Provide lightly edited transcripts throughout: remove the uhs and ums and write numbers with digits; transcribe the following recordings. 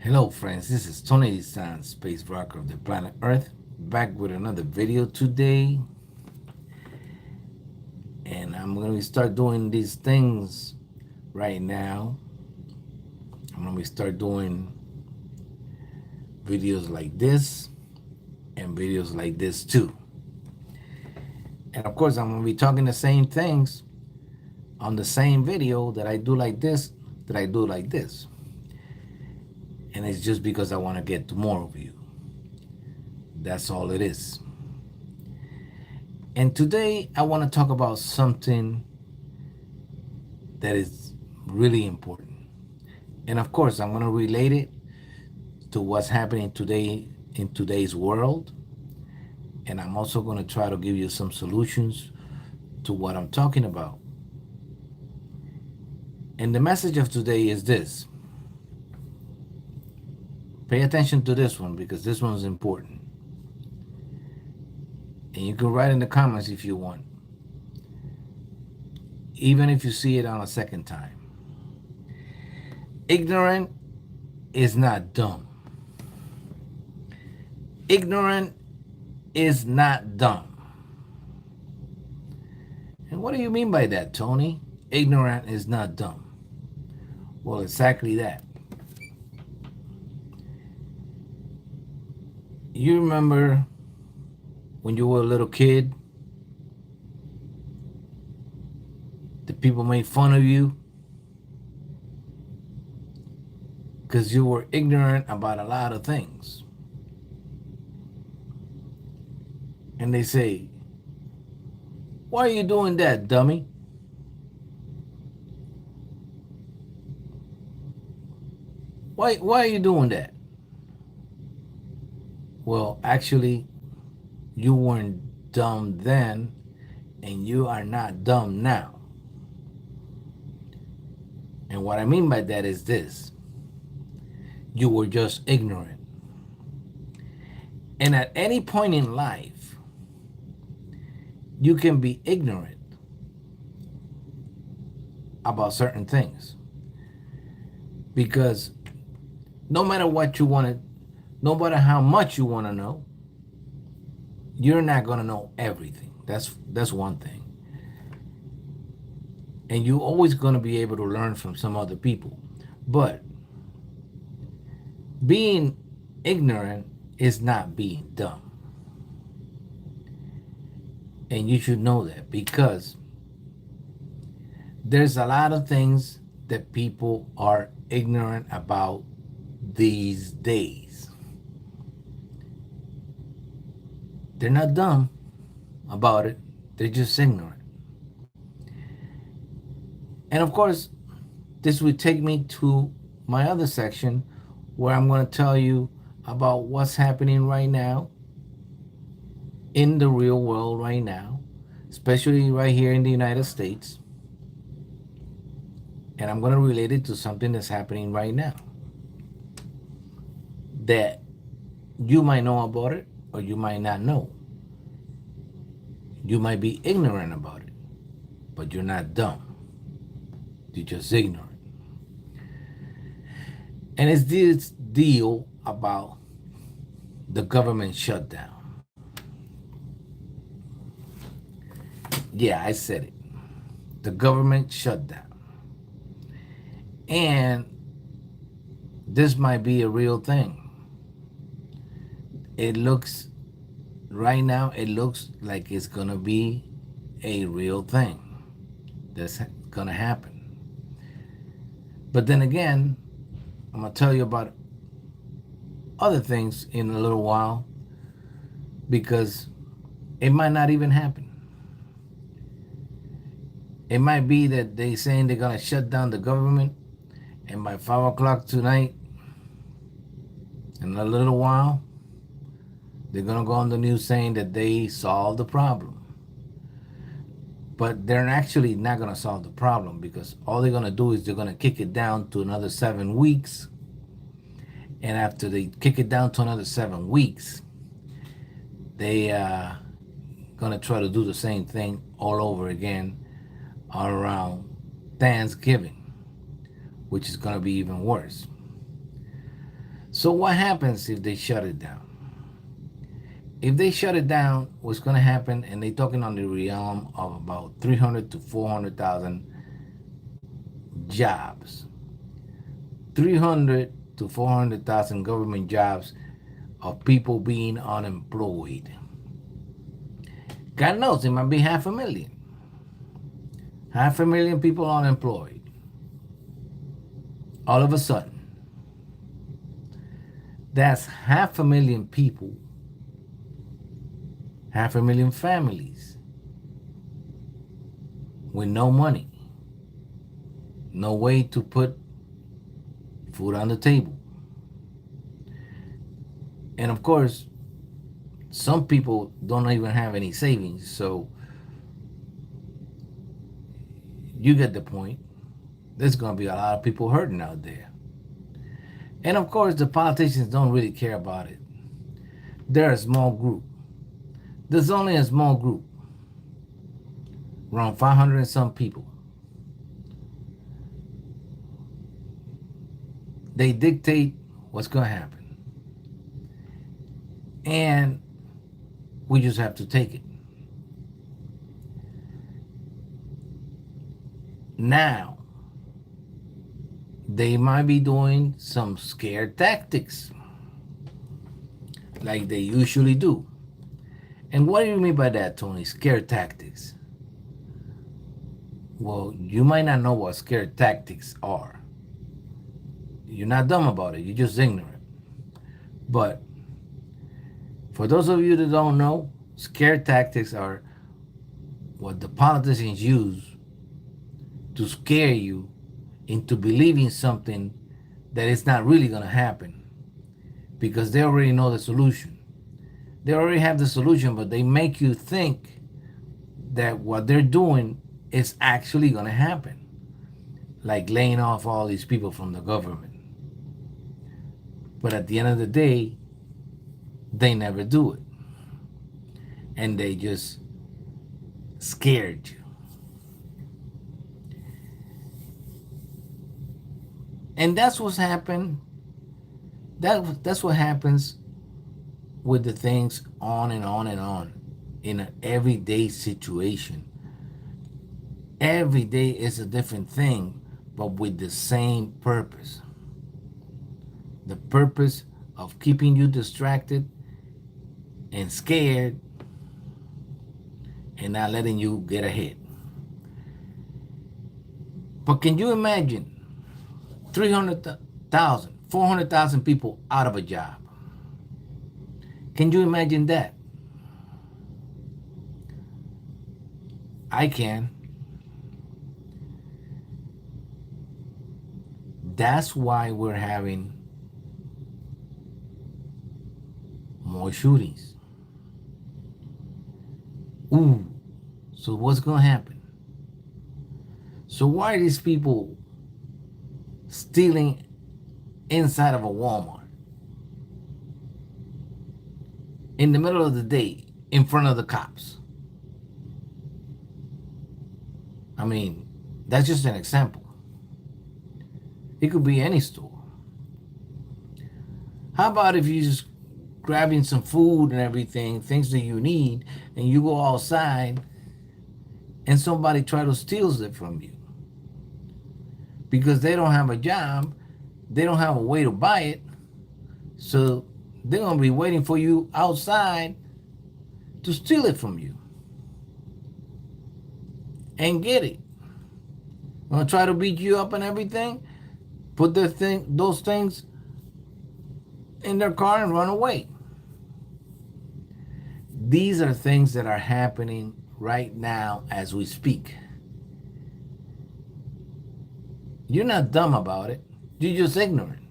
Hello friends, this is Tony Dizant, space rocker of the planet Earth, back with another video today. And I'm going to start doing these things right now. I'm going to start doing videos like this and videos like this too. And of course, I'm going to be talking the same things on the same video that I do like this, that I do like this. And it's just because I want to get to more of you. That's all it is. And today I want to talk about something that is really important. And of course, I'm going to relate it to what's happening today in today's world. And I'm also going to try to give you some solutions to what I'm talking about. And the message of today is this. Pay attention to this one because this one is important. And you can write in the comments if you want, even if you see it on a second time. Ignorant is not dumb. Ignorant is not dumb. And what do you mean by that, Tony? Ignorant is not dumb. Well, exactly that. You remember when you were a little kid, the people made fun of you because you were ignorant about a lot of things. And they say, "Why are you doing that, dummy? Why are you doing that?" Well, actually, you weren't dumb then, and you are not dumb now. And what I mean by that is this. You were just ignorant. And at any point in life, you can be ignorant about certain things. Because no matter what you want to, no matter how much you want to know, you're not going to know everything. That's one thing. And you're always going to be able to learn from some other people. But being ignorant is not being dumb. And you should know that because there's a lot of things that people are ignorant about these days. They're not dumb about it. They're just ignorant. And of course, this would take me to my other section where I'm going to tell you about what's happening right now in the real world right now, especially right here in the United States. And I'm going to relate it to something that's happening right now that you might know about it or you might not know. You might be ignorant about it, but you're not dumb. You're just ignorant. And it's this deal about the government shutdown. Yeah, I said it. The government shutdown. And this might be a real thing. It looks, right now, it looks like it's going to be a real thing that's going to happen. But then again, I'm going to tell you about other things in a little while because it might not even happen. It might be that they're saying they're going to shut down the government and by 5 o'clock tonight, in a little while, they're going to go on the news saying that they solved the problem. But they're actually not going to solve the problem because all they're going to do is they're going to kick it down to another 7 weeks. And after they kick it down to another 7 weeks, they are going to try to do the same thing all over again around Thanksgiving, which is going to be even worse. So what happens if they shut it down? If they shut it down, what's going to happen? And they're talking on the realm of about 300 to 400,000 jobs. 300 to 400,000 government jobs of people being unemployed. God knows it might be half a million. Half a million people unemployed. All of a sudden, that's half a million people, half a million families with no money, no way to put food on the table. And of course, some people don't even have any savings, so you get the point. There's going to be a lot of people hurting out there. And of course, the politicians don't really care about it. They're a small group. There's only a small group, around 500 and some people. They dictate what's going to happen. And we just have to take it. Now, they might be doing some scare tactics like they usually do. And what do you mean by that, Tony? Scare tactics. Well, you might not know what scare tactics are. You're not dumb about it, you're just ignorant. But for those of you that don't know, scare tactics are what the politicians use to scare you into believing something that is not really going to happen, because they already know the solution. They already have the solution, but they make you think that what they're doing is actually going to happen, like laying off all these people from the government. But at the end of the day, they never do it. And they just scared you. And that's what's happened. That's what happens with the things on and on and on in an everyday situation. Every day is a different thing, but with the same purpose. The purpose of keeping you distracted and scared and not letting you get ahead. But can you imagine 300,000, 400,000 people out of a job? Can you imagine that? I can. That's why we're having more shootings. Ooh, so what's going to happen? So why are these people stealing inside of a Walmart in the middle of the day in front of the cops? I mean, that's just an example. It could be any store. How about if you just grabbing some food and everything, things that you need, and you go outside and somebody try to steal it from you because they don't have a job, they don't have a way to buy it, so they're going to be waiting for you outside to steal it from you and get it. Going to try to beat you up and everything, put those things in their car and run away. These are things that are happening right now as we speak. You're not dumb about it. You're just ignorant.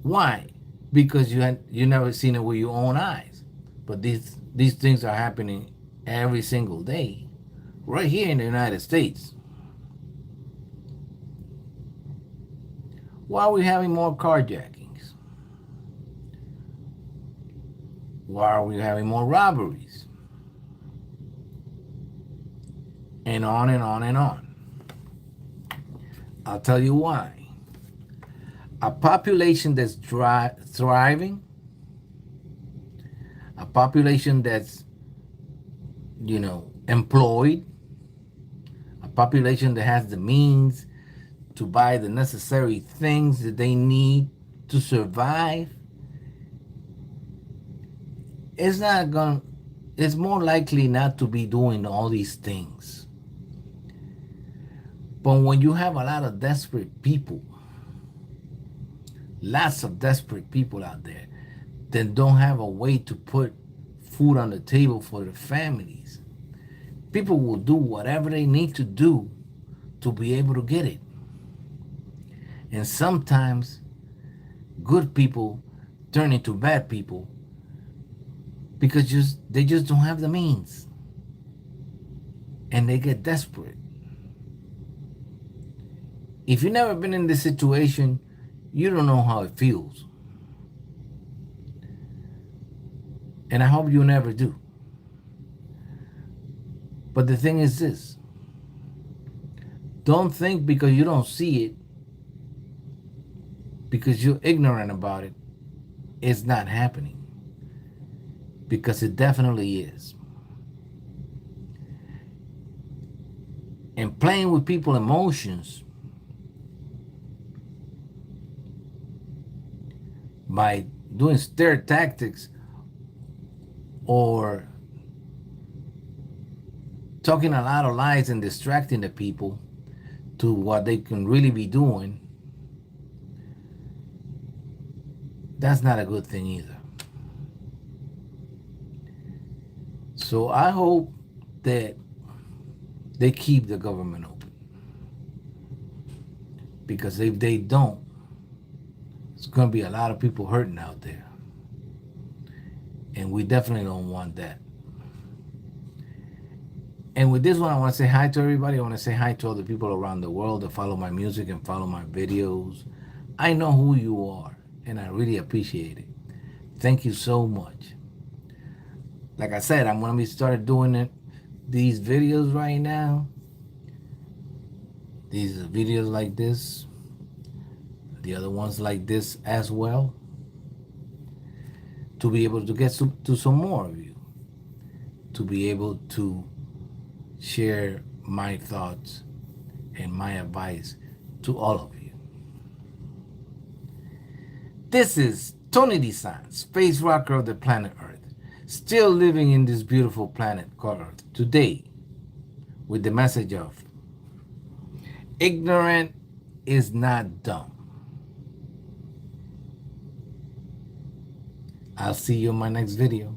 Why? Because you never seen it with your own eyes. But these things are happening every single day, right here in the United States. Why are we having more carjackings? Why are we having more robberies? And on and on and on. I'll tell you why. A population that's thriving, a population that's, employed, a population that has the means to buy the necessary things that they need to survive, it's not going it's more likely not to be doing all these things. But when you have a lot of desperate people, lots of desperate people out there that don't have a way to put food on the table for their families, people will do whatever they need to do to be able to get it. And sometimes good people turn into bad people because they just don't have the means and they get desperate. If you've never been in this situation, you don't know how it feels. And I hope you never do. But the thing is this: don't think because you don't see it, because you're ignorant about it, it's not happening. Because it definitely is. And playing with people's emotions by doing scare tactics or talking a lot of lies and distracting the people to what they can really be doing, that's not a good thing either. So I hope that they keep the government open. Because if they don't, it's going to be a lot of people hurting out there. And we definitely don't want that. And with this one, I want to say hi to everybody. I want to say hi to all the people around the world that follow my music and follow my videos. I know who you are, and I really appreciate it. Thank you so much. Like I said, I'm going to be started doing these videos right now. These videos like this. The other ones like this as well. To be able to get to some more of you. To be able to share my thoughts and my advice to all of you. This is Tony Dizant, space rocker of the planet Earth, still living in this beautiful planet called Earth today with the message of ignorant is not dumb. I'll see you in my next video.